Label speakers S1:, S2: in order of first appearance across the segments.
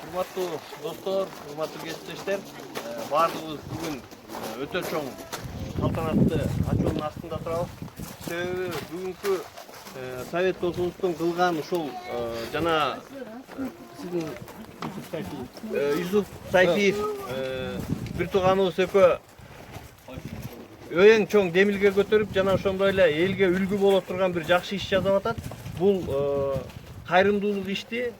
S1: Урматтуу достор, урматтуу кесиптештер, баардыгыбыз бүгүн өтө чоң салтанатты ачуунун астында турабыз. Себеби бүгүнкү Совет досубуздун кылган ушул жана сиздин Юсуп Сайфиев бир тууганыбыз экөө эң чоң демилге көтөрүп, жана ошондой эле элге үлгү боло турган бир жакшы иш жасап атат. Бул кайрымдуулук ишти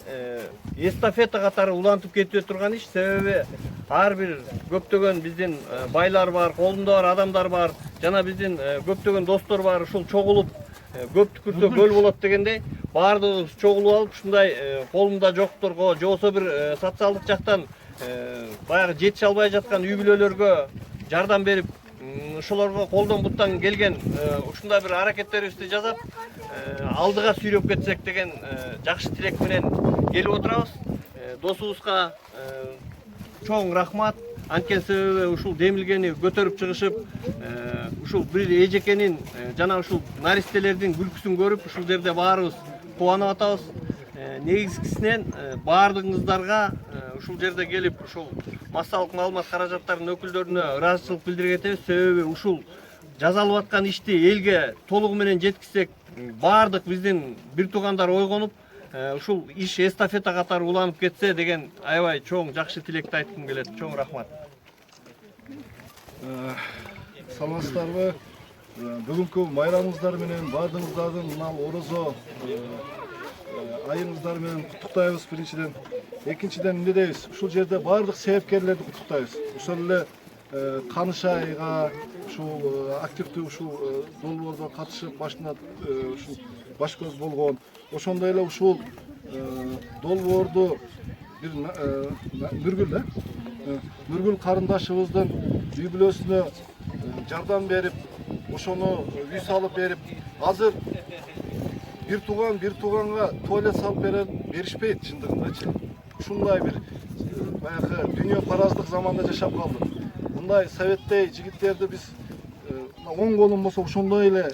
S1: эстафета катары улантып кетип турган иш. Себеби ар бир көптөгөн биздин байлар бар, колунда бар адамдар бар, жана биздин көптөгөн достор бар. Ушул чогулуп көп түкүртө көл болот дегендей баардыгыбыз чогулуп алып, ушундай колунда жокторго же болбосо бир социалдык жактан баягы жетише албай жаткан үй бүлөлөргө жардам берип, ошолорго колдон буттан келген ушундай бир аракеттерибизди жасап, алдыга сүйрөп кетсек деген жакшы тилек менен келип отурабыз. Досубузга чоң рахмат. Анткени себеби ушул демилгени көтөрүп чыгышып, ушул бир эжекенин жана ушул наристелердин күлкүсүн көрүп, ушул жерде баарыбыз кубанып атабыз. Негизгисинен баардыгыңыздарга ушул жерде келип, ушул массалык маалымат каражаттарынын өкүлдөрүнө ыраазычылык билдирген кетебиз. Себеби ушул жасалып аткан ишти элге толугу менен жеткизсек, баардык биздин бир туугандар ойгонуп, ушул иш эстафета катары уланып кетсе деген аябай чоң жакшы тилекти айткым келет. Чоң рахмат.
S2: Саламатсыздарбы? Бүгүнкү майрамыңыздар менен баардыгыңыздардын мына орозо айыңыздар менен куттуктайбыз биринчиден. Экинчиден эмне дейбиз? Ушул жерде баардык себепкерлерди куттуктайбыз. Ошол эле Каныш айга ушул активдүү ушул долбоордо катышып башында ушул баш көз болгон, ошондой эле ушул долбоорду бир Нургүл карындашыбыздын үй бүлөсүнө жардам берип, ошону үй салып берип, азыр бир тууганга туалет салып беришпейт чындыгындачы. Ушундай бир баягы дүйнө параздык заманда жашап калдык. Мындай советтей жигиттерди биз 10 колум болсо ошондой эле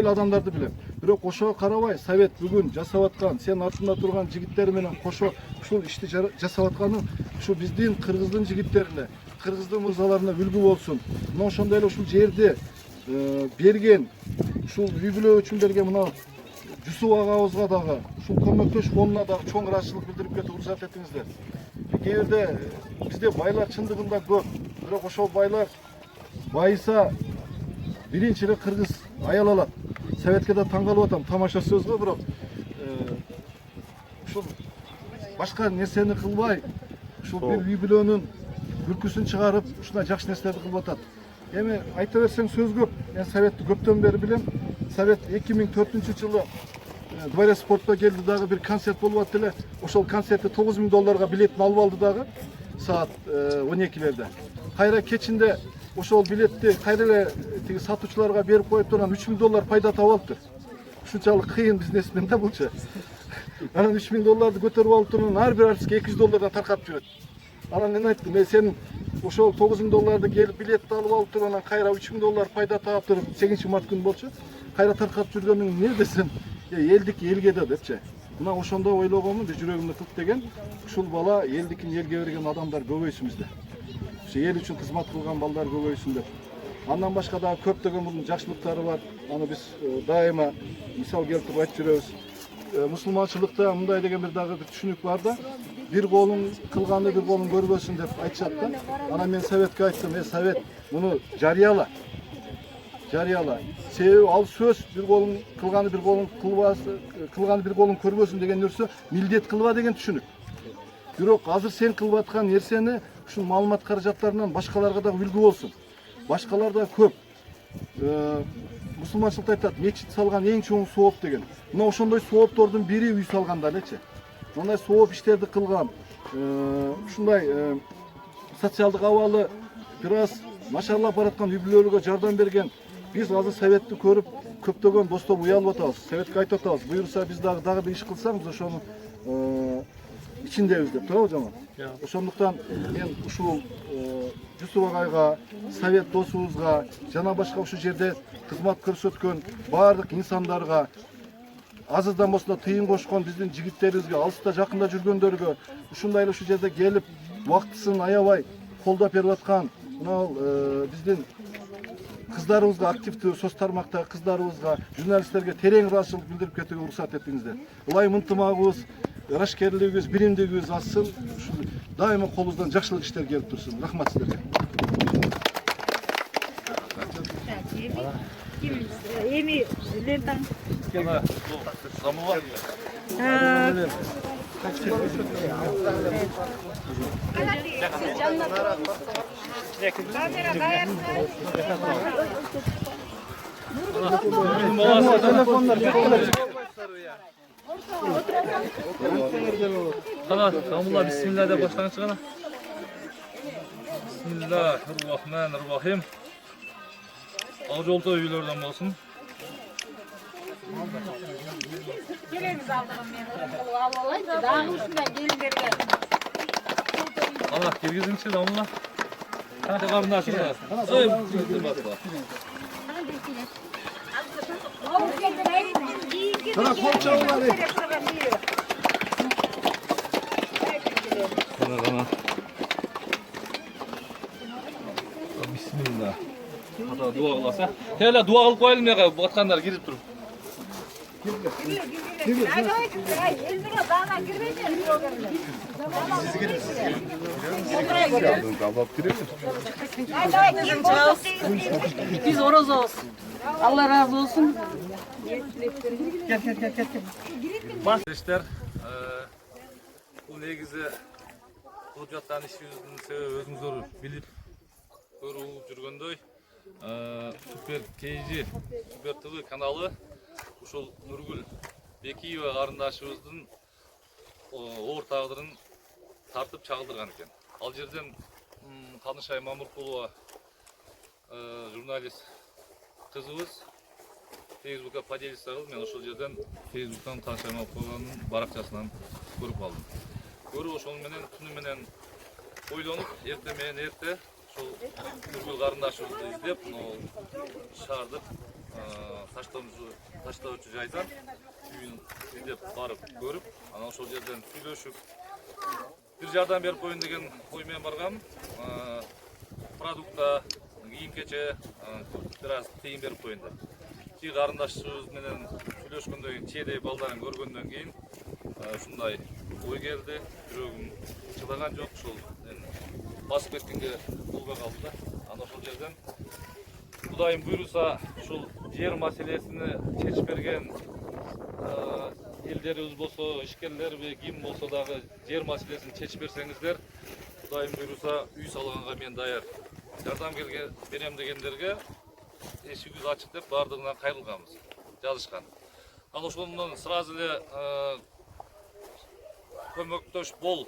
S2: адамдарды билем. Бирок ошого карабай совет бүгүн жасап аткан, сен артында турган жигиттер менен кошо ушул ишти жасап атканы ушу биздин кыргыздын жигиттерине, кыргыздын мырзаларына үлгү болсун. Мына ошондой эле ушул жерди берген, ушул үй бүлө үчүн берген мына Жусуп агабызга дагы, ушул көмөктөш фондуна дагы чоң ыраазычылык билдирип кетип уруксат этиңиздер. Кээ бирде бизде байлар чындыгында көп, бирок ошол байлар байыса биринчи эле кыргыз аял алат. Советке да таң калып атам, тамаша сөз го, бирок ушул башка нерсени кылбай, ушул бир үй бүлөнүн күлкүсүн чыгарып, ушундай жакшы нерселерди кылып атат. Эми айта берсең сөз көп. Мен Советти көптөн бери билем. Совет 2004-жылы Дворец спортко келди, дагы бир концерт болуп атты эле. Ошол концертте $9,000 билетин алып алды дагы саат 12-лерде. Кайра кечинде ошол билетти кайра эле тиги сатуучуларга берип коюп турган $3,000 пайда таап алыптыр. Ушунчалык кыйын бизнесмен да булчу. Анан $3,000 көтөрүп алып турган ар бир артистке $200 таркатып жүрөт. Анан мен айттым, мен сен ошол $9,000 келип билетти алып тургандан кайра $3,000 пайда таап туруп 8 март күнү болчу. Кайра таркатып жүргөнүң эмне десем, элдики элге да депчи. Мына ошондо ойлогонмун, бир жүрөгүмдө тык деген, ушул бала элдикин элге берген адамдар көбөйсүн бизде. Ошо эл үчүн кызмат кылган балдар көбөйсүн деп. Андан башка дагы көптөгөн мунун жакшылыктары бар. Аны биз дайыма мисал келтирип айтып жүрөбүз. Мусулманчылыкта мындай деген бир дагы бир түшүнүк бар да, бир колун кылганы бир колун көрбөсүн деп айтышат да. Анан мен Советке айттым, Совет, муну жарыяла. Себеби ал сөз бир колун кылганы бир колун кылганы бир колун көрбөсүн деген нерсе милдет кылба деген түшүнүк. Бирок азыр сен кылып аткан нерсени ушул маалымат каражаттарынан башкаларга да үлгү болсун. Башкалар да көп. Мусулманчылыкта айтат, мечит салган эң чоң сооп деген. Мына ошондой сооптордун бири үй салганда элечи. Мындай сооп иштерди кылган, ушундай социалдык абалы бир аз начарлап бараткан үй бүлөлөргө жардам берген. Биз азыр Советти көрүп көптөгөн достор уялып атабыз. Советке айтып атабыз, буюрса биз дагы бир иш кылсаң, биз ошону ичиндебиз деп, туура жаман. Ошондуктан мен ушул Жусуп агайга, Совет досубузга, жана башка ушул жерде кызмат көрсөткөн баардык инсандарга азырдан болсо да тыйын кошкон биздин жигиттерибизге, алыста жакында жүргөндөргө, ушундай эле ушу жерде келип убактысын аябай колдоп берип аткан мына биздин кыздарыбызга, активдүү соц тармактагы кыздарыбызга, журналисттерге терең ыраазычылык билдирип кетүүгө уруксат этиңиздер. Ылайым ынтымагыбыз, ырашкерлигибиз, биримдигибиз артсын. Дайыма колубуздан жакшылык иштер келип турсун. Рахмат сиздерге.
S3: Эми лентаң.
S4: Qana, Alhamdulillah, bismillah deb boshlangchi qana. Bismillahirrohmanirrohim. Aqjolta uylardan bo'lsin.
S3: Kelemiz aldığım men. Alalay da dağın üstünden gelin bergen.
S4: Allah kirgizinchi, Alhamdulillah. Qancha qarindoshimiz? Oy, basma.
S2: Qana qo'l chalg'ilari.
S4: Qana. Bismillah. Hata dua qilsa. Tela dua qilib qo'yilmay qolib, botqanlar kirib turib.
S3: Biz oroz olsun. Allah razı olsun.
S4: Arkadaşlar, bu negizi qilib жатқан ishimizning sababi o'zingizlar bilib ko'rib жүргөндөй, Super KG, Super TV kanалы ушул Нургүл Бекиева карындашыбыздын оор тагдырын тартып чагылдырган экен. Ал жерден Канышай Мамыркулова журналист кызыбыз Facebook'a поделиться кылып, мен ошол жерден Facebook'тан Канышай Мамыркулованын баракчасынан көрүп алдым. Көрүп ошол менен түнү менен ойлонуп, эрте ошол Нургүл карындашыбызды издеп, шаардык таштоочу жайдан үйүн издеп барып көрүп, анан ошол жерден сүйлөшүп, бир жардам берип коеюн деген ой менен баргам. Продукта, кийим-кече бир аз тыйын берип коеюн деп. Ки карындашыбыз менен сүйлөшкөндөн кийин, чейдей балдарын көргөндөн кийин ушундай ой келди. Жүрөгүм чыдаган жок, ошол басып кеткенге болбой калды да. Анан ошол жерден Кудайым буйруса, ушул жер маселесini чечип берген элдерибиз болсо, ишкерлерби, ким болсо дагы жер маселесini чечип берсеңиздер, Кудайым буйруса, үй салганга мен даяр. Жардам берем дегендерге эшигибиз ачык деп бардыгына кайрылганбыз, жазышкан. Ал ошондон сразу эле көмөктөш бол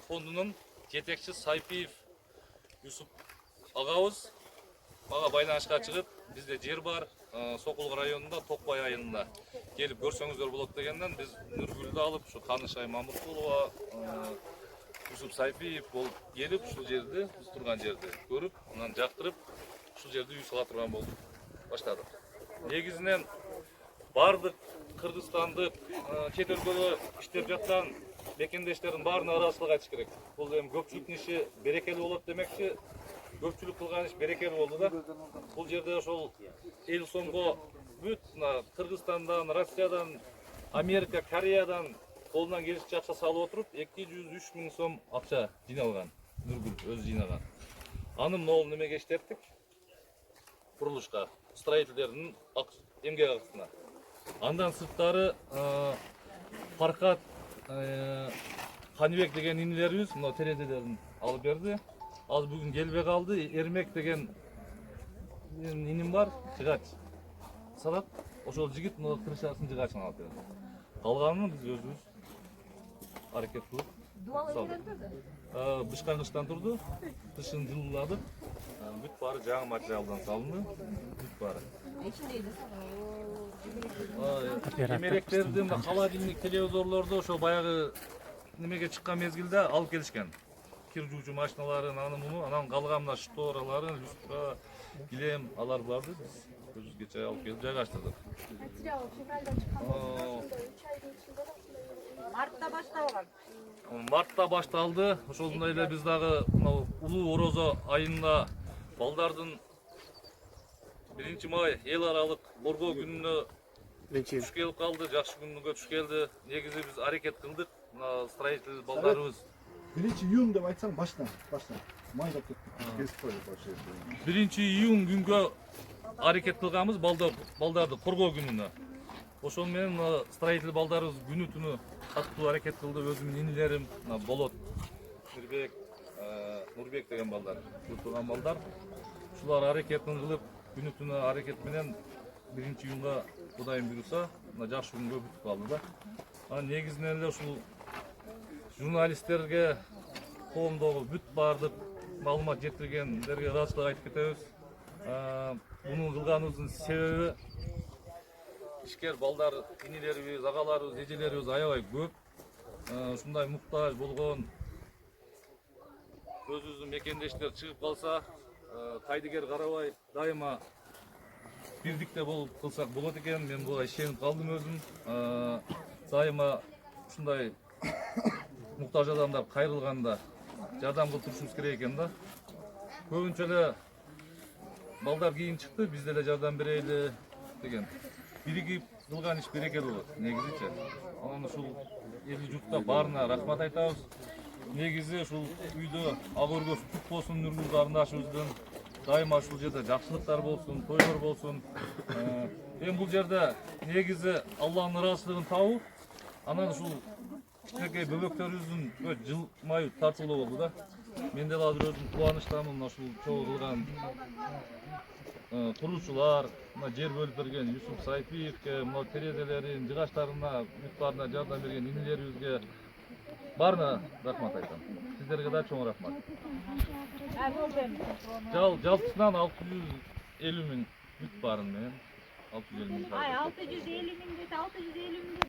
S4: фондунун жетекчи Сайпиев Юсуп агабыз мага байланышка чыгып, бизде жер бар, Сокулук районунда, Токбай айылында келип көрсөңүздөр болот дегенден биз Нургүлдү алып, ушу Канышай Мамыркулова, Юсуп Сайпиев болуп келип, ушул жерди, биз турган жерди көрүп, анан жактырып, ушул жерде үй сала турган болуп баштадык. Негизинен бардык кыргызстандык чет өлкөдө иштеп жаткан мекендештердин баарына ыраазычылык айтыш керек. Бул эми көпчүлүктүн иши берекелүү болот демекчи, көпчүлүк кылган иш берекелүү болду да. Бул жерде ошол эл сомго бүт Кыргызстандан, Россиядан, Америка, Кореядан колунан келишинче акча салып отуруп, 203 миң сом акча жиналган. Нургүл өзү жинаган. Аны могул немеге иштеттик? Курулушка, строительдердин эмгек акысына. Андан сырттары Фаркат Каныбек деген инилерибиз мына терезелерин алып берди. Ал бүгүн келбей калды. Эрмек деген иним бар, жыгач салат. Ошол жигит мына крышасын жыгачын алып берди. Калганын биз өзүбүз аракет кылып салдык. Бышкангычтан турду, тышын жылыладык. Бүт баары жаңы материалдан салынды. Бүт баары. Эмеректерди холодильник, телевизорлорду ошо баягы немеге чыккан мезгилде алып келишкен. Кир жуучу машиналарын, аны муну, анан калган мына штораларын, люстра, килем алар барды. 900'ge alıp gelip jaygaştırdık.
S3: Mart'ta başlagan.
S4: Mart'ta baştaldı. Ошондой эле биз дагы мына улуу орозо айында балдардын 1 май эл аралык боргоо күнүнө туш келип калды, жакшы күнгө туш келди. Негизи биз аракет кылдык. Мына строитель балдарыбыз
S2: 1-iyun деп айтсаң башtan. Майдап кеттик. Кесип койдук вообще.
S4: 1-iyun күнгө аракет кылганбыз балдарды коргоо күнүнө. Ошон менен мына строитель балдарыбыз күнү түнү каттуу аракет кылды. Өзүмдүн инилерим, мына Болот, Мирбек, Нурбек деген балдар, турган балдар. Ушулар аракетин кылып, күнү түнү аракет менен 1-iyunга Кудайым буйруса, мына жакшы күнгө бүтүп калды да. Анан негизинен эле ушул журналисттерге, коомдогу бүт баардык маалымат жеткиргендерге ыраазычылык айтып кетебиз. Муну кылганыбыздын себеби ишкер балдар, инилерибиз, агаларыбыз, эжелерибиз аябай көп. Ушундай муктаж болгон өзүбүздүн мекендештер чыгып калса, кайдыгер карабай дайыма бирдикте болуп кылсак болот экен. Мен буга ишенип калдым өзүм. Дайыма ушундай муктаж адамдар кайрылганда жардам кылып турушубуз керек экен да. Көбүнчө эле балдар кийин чыкты, биз деле жардам берели деген. Биригип кылган иш берекелүү болот негизичи. Анан ушул эл журтта баарына рахмат айтабыз. Негизи ушул үйдө ак өргөс түп болсун, Нургул карындашыбыздын дайыма ушул жерде жакшылыктар болсун, тойлор болсун. Эми бул жерде негизи Алланын ыраазычылыгын табуу, анан ушул кичинекей бөбөктөрүбүздүн жылмаюу тартылуу болду да. Мен деле азыр өзүм кубанычтамын ушул чогуу кылган куруучулар, мына жер бөлүп берген Юсуп Сайпиевке, мына терезелерин, жыгачтарына, буттарына жардам берген инилерибизге баарына рахмат айтам. Сиздерге да чоң рахмат. Жалпысынан 650 миң бүт барын менен 650 миң.
S3: Ай 650 миң дейт, 650 миң.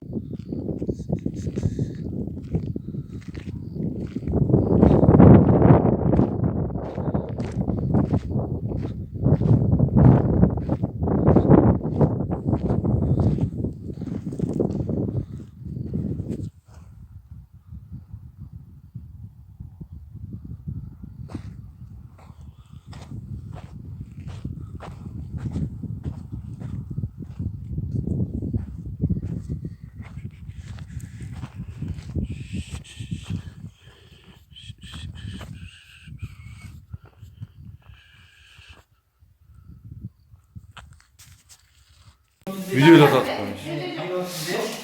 S4: Videoyla tatmış.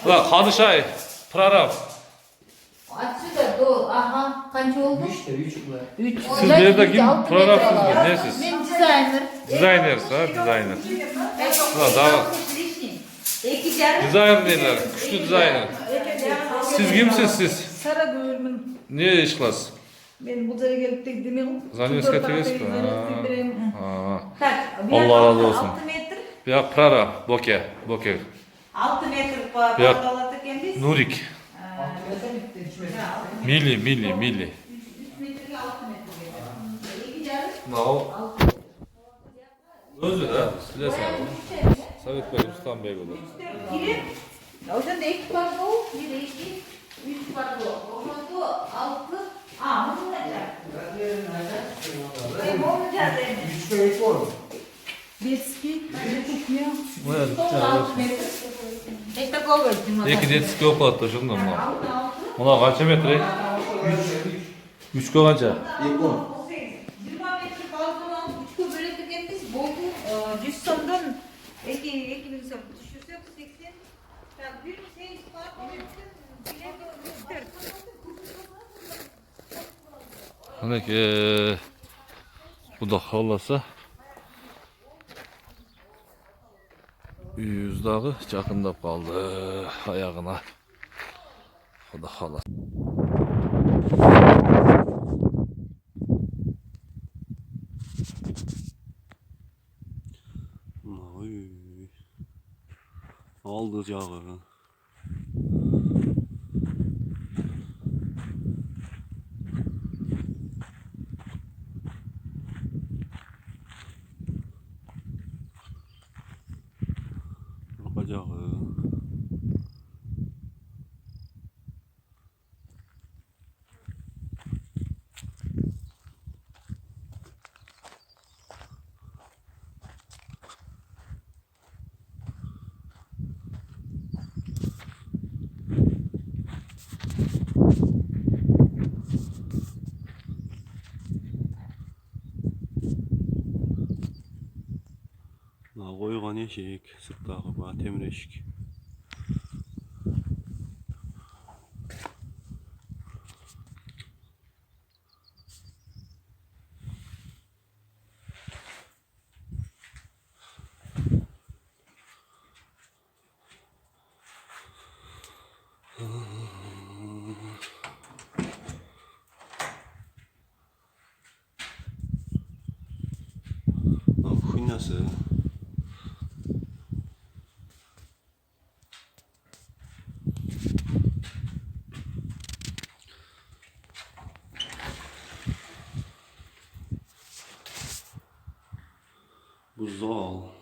S4: Ulan Kadışay, prorab.
S5: Отсюда до, ага, қанша oldu? 3.
S4: Siz nerede kim? Prorabsınız mı? Nesiz?
S5: Ben dizayner.
S4: Dizaynersiz ha, dizayner. Ulan daha dizayner neler? Güçlü dizayner. Siz kimsiz siz?
S6: Saragöl'ün
S4: Ne iş klas?
S6: ben bu zara gelip de demedim.
S4: Zanyoska teges mi?
S5: Так,
S4: Allah razı olsun.
S5: 6 metr.
S4: Ya prorab, boke.
S5: 6 metr
S4: Ya.
S5: bağladık endi.
S4: Nurik. Milli.
S5: 3 metrege 6 metr. 2,5.
S4: No. Özü de, bilesen. Samet Bey, Rustam Bey olur.
S5: Kirim. Oradan da 2 var bu. 1, 2, 3 var bu. Orada 6. Aa, bunu olacak. Bu olacak yani.
S6: Детский, кухня.
S5: Сол 6 метр. Это такого.
S4: Екі детский оқылады да жүрмін мұна. Мұна қанша метр? 3-ке қанша?
S5: 20 метр балконнан 3-ке бөледік емес, болды 100 сомдон 2 сом түшірсек 80. Так, 1 бар.
S4: Мінекей, Құда қаласа үйіміз дағы жақындап қалды аяғына. Құда қаласа.
S7: Aldı jagı. жагы. Мына койгон эшик, сырттагы баа темир эшик. Хуйнасы. Bu zал.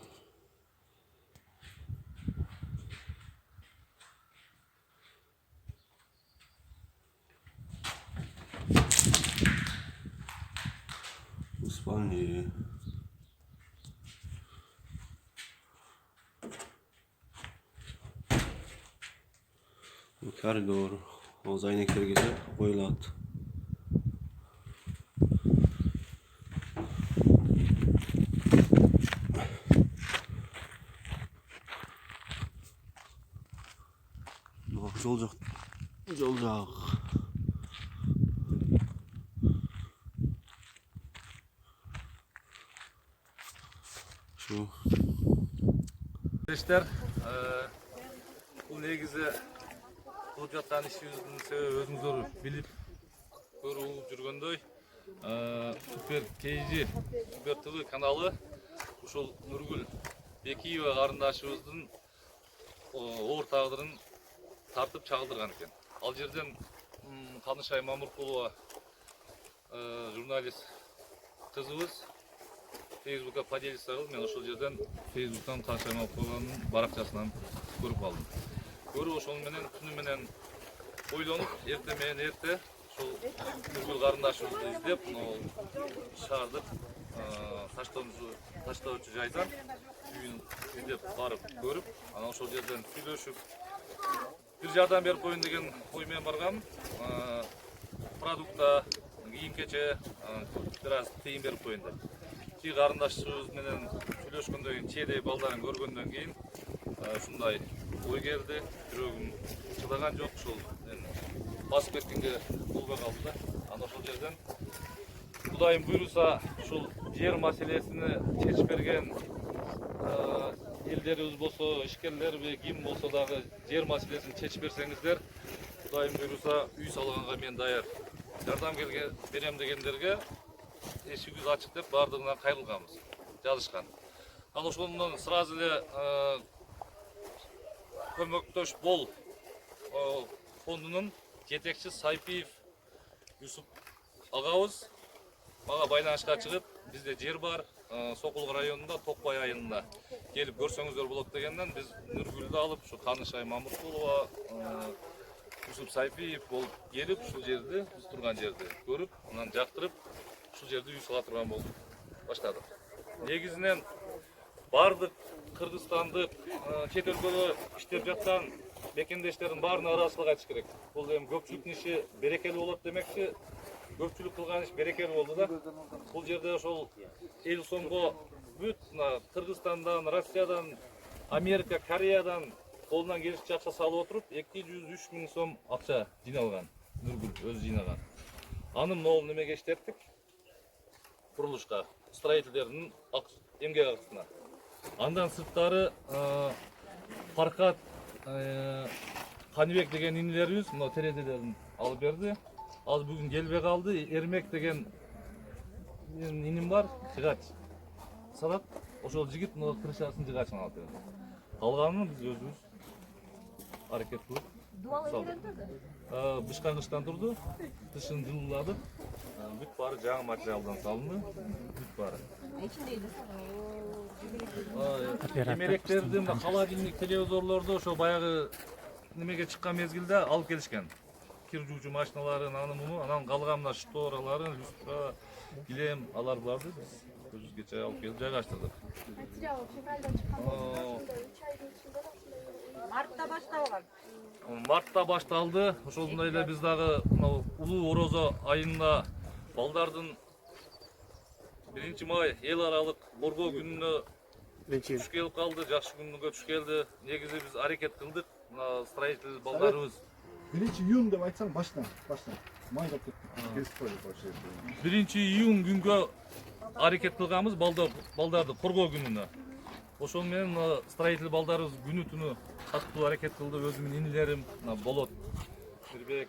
S7: Bu спальни. Bu коридор. Ал зайнектер келип коюлат. Жол жак. Жол жак. Şu.
S4: Arkadaşlar, bu negizi kılıp жатқан işimizin sebebi özünüzдөр bilip көрүп жүргөндөй Супер KG Супер ТВ каналы ушул Нургүл Бекиева карындашыбыздын оор тагдырын тартып чагылдырган экен. Ал жерден Канышай Мамыркулова журналист кызыбыз Facebook'a поделиться кылып, мен ошол жерден Facebook'tan Канышай Мамыркулованын баракчасынан көрүп алдым. Көрүп ошол менен түнү менен ойлонуп, эрте менен эрте ошол Нургүл карындашыбызды издеп, шаардык таштоочу жайдан үйүн издеп барып көрүп, анан ошол жерден сүйлөшүп, бир жардам берип коеюн деген ой менен баргам. Продукта, кийим-кече бир аз тыйын берип коеюн деп. Ки карындашыбыз менен сүйлөшкөндөн кийин, чейдей балдарын көргөндөн кийин ушундай ой келди. Жүрөгүм чыдаган жок, ушул басып кеткенге болбой калды да. Анан ошол жерден Кудайым буйруса ушул жер маселесини чечип берген элдерибиз болсо, ишкерлерби, ким болсо дагы жер маселесин чечип берсеңиздер, Кудайым буйруса үй салганга мен даяр. Жардам берем дегендерге эшигибиз ачык деп баардыгына кайрылганбыз, жазышкан. Анан ошондон сразу эле көмөктөш бол фондунун жетекчи Сайпиев Юсуп агабыз мага байланышка чыгып, бизде жер бар, Сокулук районунда, Токбай айылында келип көрсөңүздөр болот дегенден биз Нургүлдү алып, ушу Канышай Мамыркулова, Юсуп Сайпиев болуп келип, ушул жерди, биз турган жерди көрүп, анан жактырып, ушул жерди үй сала турган болуп баштадык. Негизинен бардык кыргызстандык чет өлкөдө иштеп жаткан мекендештердин баарына ыраазычылык айтыш керек. Бул эми көпчүлүктүн иши берекелүү болот демекчи, көпчүлүк кылган иш берекелүү болду да. Бул жерде ошол эл сомго бүт Кыргызстандан, Россиядан, Америка, Кореядан колунан келишинче акча салып отуруп, 203 миң сом акча жиналган. Нургүл өзү жинаган. Аны могул немеге иштеттик? Курулушка, строительдердин эмгек акысына. Андан сырттары Паркат Каныбек деген инилерибиз мына терезелерин алып берди. Ал бүгүн келбей калды. Эрмек деген иним бар, жыгач сатат. Ошол жигит мына крышасын жыгачын алып берди. Калганын биз өзүбүз аракет кылып салдык. Бышкангычтан турду, тышын жылуладык. Бүт баары жаңы материалдан салынды. Бүт баары. Эмеректерди мына холодильник, телевизорлорду ошо баягы немеге чыккан мезгилде алып келишкен. Кир жуучу машиналарын, аны муну, анан калган мына штораларын, люстра, килем, алар барды биз көзүбүзгече алып келип жайгаштырдык.
S3: Мартта башталган.
S4: Мартта башталды. Ошондой эле биз дагы мына улуу орозо айында балдардын 1 май эл аралык боргоо күнүнө туш келип калды, жакшы күнгө туш келди. Негизи биз аракет кылдык. Мына строитель балдарыбыз
S2: 1-июнь деп айтсаң баштан. Май деп кесип коюп получается.
S4: 1-июнь күнгө аракет кылганбыз балдарды коргоо күнүнө. Ошол менен строитель балдарыбыз күнү түнү каттуу аракет кылды. Өзүмдүн инилерим, Болот, Мирбек,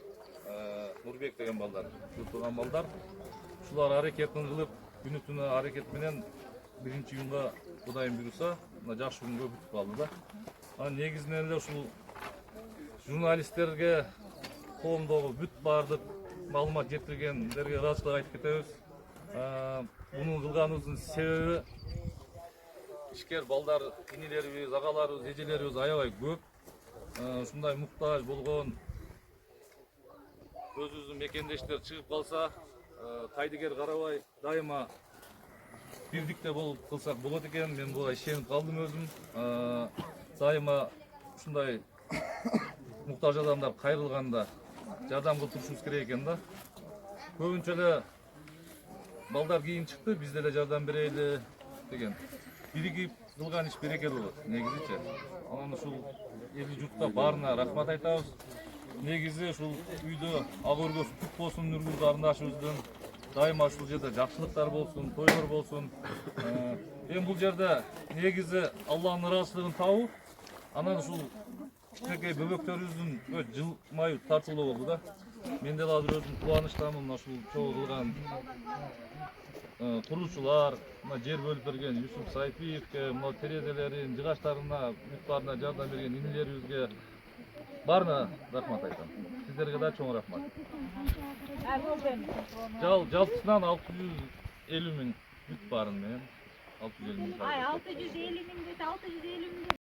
S4: Нурбек деген балдар, турган балдар. Ушулар аракетин кылып, күнү түнү аракет менен 1-июнга Кудайым буйруса, жакшы күнгө бүтүп калды да. Анан негизинен эле ушул журналисттерге, коомдогу бүт баардык маалымат жеткиргендерге ыраазычылык айтып кетебиз. Муну кылганыбыздын себеби ишкер балдар, инилерибиз, агаларыбыз, эжелерибиз аябай көп. Ушундай муктаж болгон өзүбүздүн мекендештер чыгып калса, кайдыгер карабай дайыма бирдикте болуп кылсак болот экен. Мен буга ишенип калдым өзүм. Дайыма ушундай муктаж адамдар кайрылганда жардам кылып турушубуз керек экен да. Көбүнчө эле балдар кийин чыкты, биз деле жардам берели деген. Биригип кылган иш берекелүү болот негизичи. Анан ушул элди журтка баарына рахмат айтабыз. Негизи ушул үйдө ак өргөсү түк болсун, Нургүл карындашыбыздын дайыма ушул жерде жакшылыктар болсун, тойлор болсун. Эми бул жерде негизи Алланын ыраазычылыгын табуу, анан ушул кичинекей бөбөктөрүбүздүн жылмаюу тартылуу болду да. Мен деле азыр өзүм кубанычтамын ушул чогуу кылган куруучулар, жер бөлүп берген Юсуп Сайпиевке, терезелерин, жыгачтарына, бүт баарына жардам берген инилерибизге баарына рахмат айтам. Сиздерге да чоң рахмат. Жалпысынан 650 миң бүт баарын менен 650 миң.
S3: 650 миң 650 миң